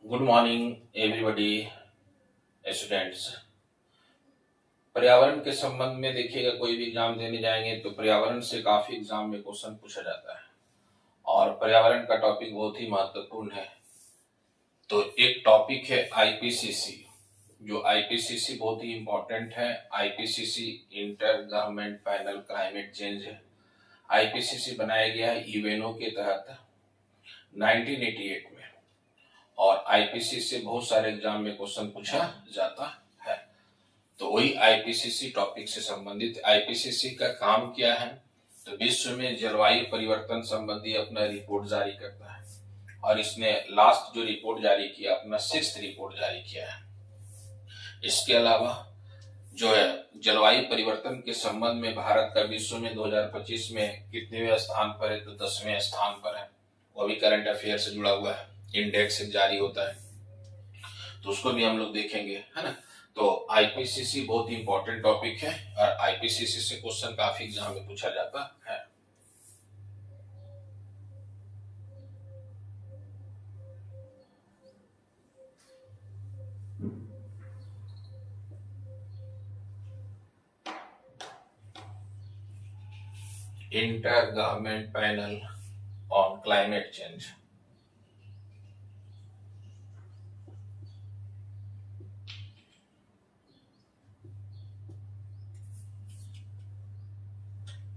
Good morning everybody students. पर्यावरण के संबंध में देखिएगा, कोई भी एग्जाम देने जाएंगे तो पर्यावरण से काफी एग्जाम में क्वेश्चन पूछा जाता है और पर्यावरण का टॉपिक बहुत ही महत्वपूर्ण है। तो एक टॉपिक है आईपीसीसी। जो आईपीसीसी बहुत ही इंपॉर्टेंट है। IPCC inter government panel climate change है। आईपीसीसी बनाया गया है यूएनओ के तहत 1988 में और आईपीसीसी से बहुत सारे एग्जाम में क्वेश्चन पूछा जाता है। तो वही आईपीसीसी टॉपिक से संबंधित। आईपीसीसी का काम क्या है? तो विश्व में जलवायु परिवर्तन संबंधी अपना रिपोर्ट जारी करता है और इसने लास्ट जो रिपोर्ट जारी किया, अपना 6th रिपोर्ट जारी किया है। इसके अलावा जो है जलवायु परिवर्तन के संबंध में भारत का विश्व में 2025 में कितनेवें स्थान पर है? तो 10वें स्थान पर है। वो भी करंट अफेयर से जुड़ा हुआ है, इंडेक्स जारी होता है तो उसको भी हम लोग देखेंगे, है ना। तो आईपीसीसी बहुत ही इंपॉर्टेंट टॉपिक है और आईपीसीसी से क्वेश्चन काफी एग्जाम में पूछा जाता है। Inter government panel on climate change.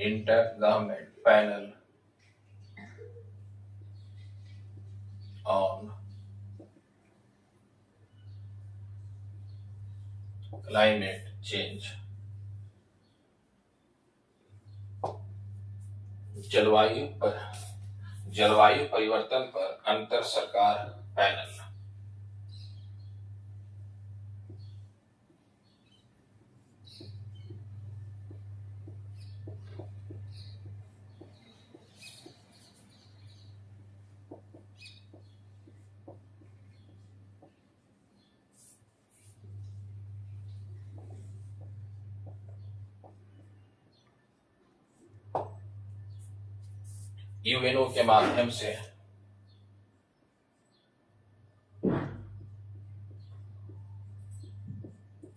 Inter government panel on climate change. जलवायु परिवर्तन पर अंतर सरकार पैनल। यूएनओ के माध्यम से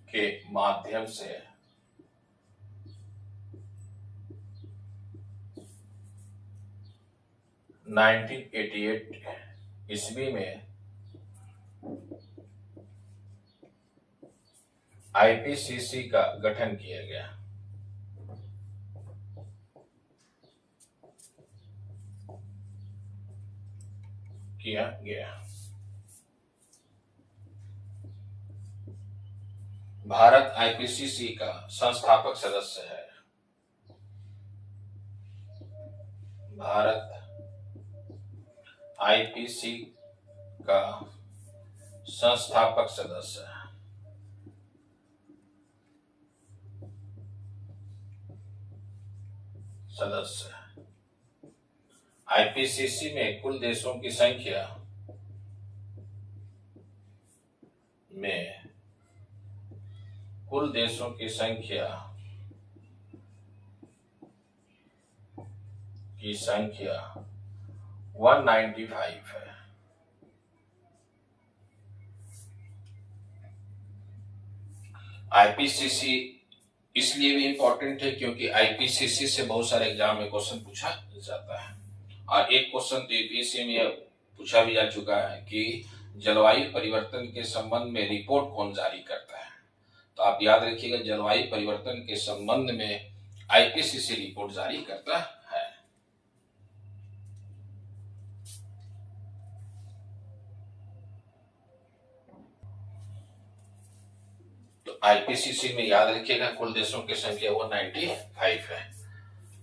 के माध्यम से 1988 ईस्वी में आईपीसीसी का गठन किया गया। भारत आईपीसीसी का संस्थापक सदस्य है। भारत आईपीसी का संस्थापक सदस्य है। आईपीसीसी में कुल देशों की संख्या की संख्या 195 है। आईपीसीसी इसलिए भी इंपॉर्टेंट है क्योंकि आईपीसीसी से बहुत सारे एग्जाम में क्वेश्चन पूछा जाता है और एक क्वेश्चन तो यूपीएससी में पूछा भी जा चुका है कि जलवायु परिवर्तन के संबंध में रिपोर्ट कौन जारी करता है। तो आप याद रखिएगा, जलवायु परिवर्तन के संबंध में आईपीसीसी रिपोर्ट जारी करता है। तो आईपीसीसी में याद रखिएगा कुल देशों की संख्या 195 है।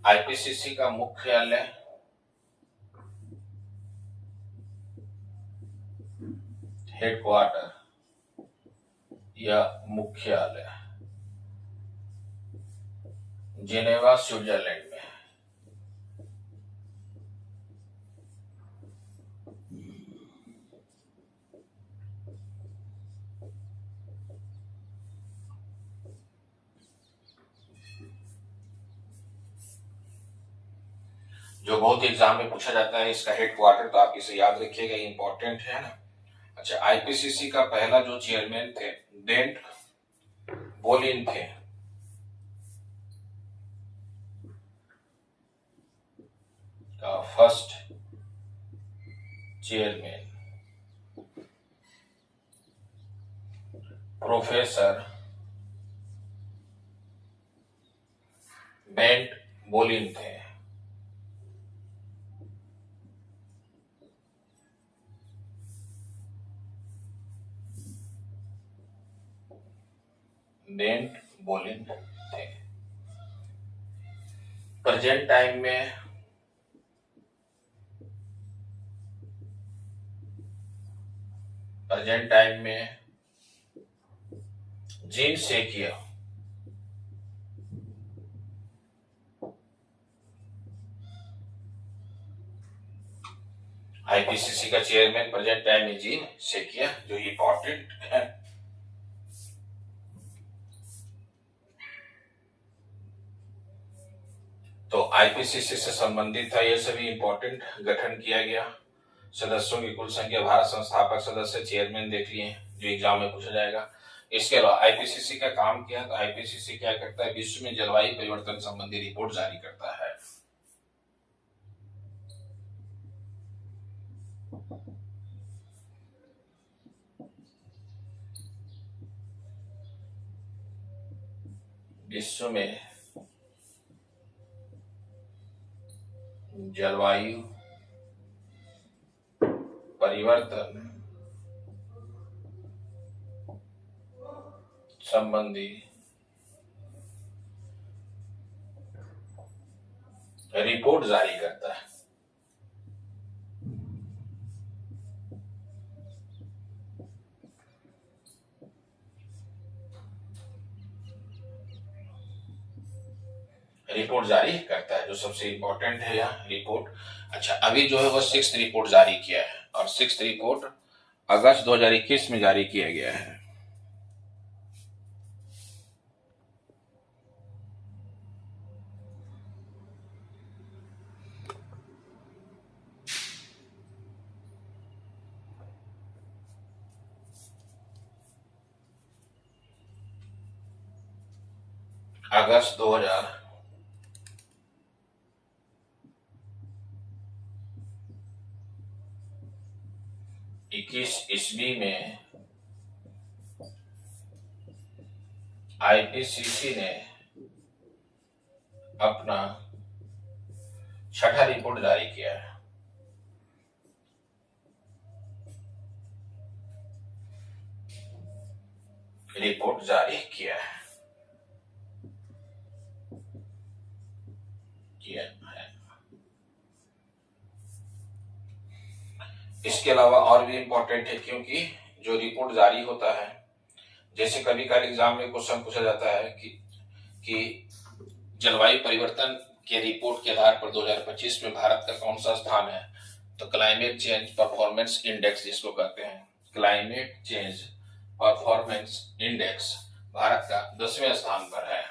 आईपीसीसी का मुख्यालय हेडक्वार्टर या मुख्यालय जेनेवा स्विट्जरलैंड में। जो बहुत एग्जाम में पूछा जाता है इसका हेडक्वार्टर, तो आप इसे याद रखिएगा, इंपॉर्टेंट है ना। अच्छा, आईपीसीसी का पहला जो चेयरमैन थे डेंट बोलिन थे। First chairman professor bent Boolean थे। बेंट बोलिन थे। प्रेजेंट टाइम में जीन सेकिया आईपीसीसी का चेयरमैन प्रेजेंट टाइम में जीन सेकिया, जो इंपॉर्टेंट है। तो आईपीसीसी से संबंधित था ये सभी इंपॉर्टेंट गठन किया गया। सदस्यों की कुल संख्या, भारत संस्थापक सदस्य, चेयरमैन देख लिए जो एग्जाम में पूछा जाएगा। इसके अलावा आईपीसीसी का काम क्या है, तो आईपीसीसी क्या करता है, विश्व में जलवायु परिवर्तन संबंधी रिपोर्ट जारी करता है। विश्व में जलवायु परिवर्तन संबंधी रिपोर्ट जारी करता है। रिपोर्ट जारी करता है, जो सबसे इंपॉर्टेंट है यहाँ रिपोर्ट। अच्छा, अभी जो है वो 6th रिपोर्ट जारी किया है, और 6th रिपोर्ट अगस्त 2021 में जारी किया गया है। अगस्त 2021 ईस्वी में आईपीसीसी ने अपना 6ठा रिपोर्ट जारी किया है। रिपोर्ट जारी किया है। इसके अलावा और भी इंपॉर्टेंट है, क्योंकि जो रिपोर्ट जारी होता है, जैसे कभी कभी एग्जाम में क्वेश्चन पूछा जाता है कि जलवायु परिवर्तन के रिपोर्ट के आधार पर 2025 में भारत का कौन सा स्थान है, तो क्लाइमेट चेंज परफॉर्मेंस इंडेक्स जिसको कहते हैं, climate change performance index Bharat का 10वें स्थान पर है।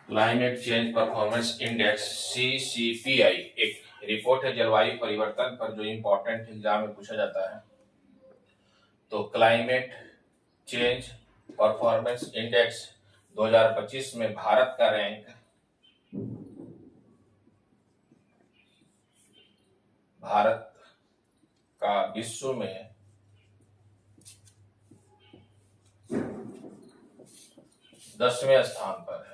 Climate change performance index CCPI एक रिपोर्ट है जलवायु परिवर्तन पर, जो इंपॉर्टेंट एग्जाम में पूछा जाता है। तो क्लाइमेट चेंज परफॉर्मेंस इंडेक्स 2025 में भारत का रैंक विश्व में 10वें स्थान पर है।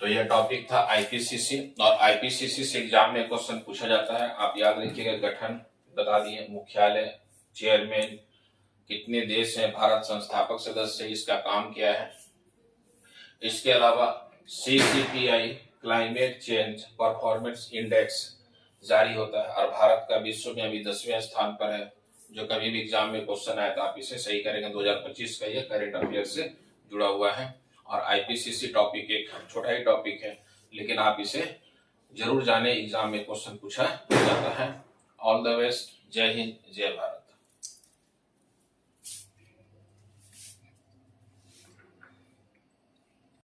तो यह टॉपिक था आईपीसीसी, और आईपीसीसी से एग्जाम में क्वेश्चन पूछा जाता है। आप याद रखिएगा, गठन बता दिए, मुख्यालय, चेयरमैन, कितने देश हैं, भारत संस्थापक सदस्य, इसका काम क्या है। इसके अलावा CCPI climate change performance index जारी होता है, और भारत का विश्व में अभी 10वें स्थान पर है। जो कभी भी एग्जाम में क्वेश्चन आया तो आप इसे सही करेंगे। 2025 का यह करंट अफेयर से जुड़ा हुआ है। और आईपीसीसी टॉपिक एक छोटा ही टॉपिक है, लेकिन आप इसे जरूर जाने, एग्जाम में क्वेश्चन पूछा जाता है। All the best. जय हिंद, जय भारत।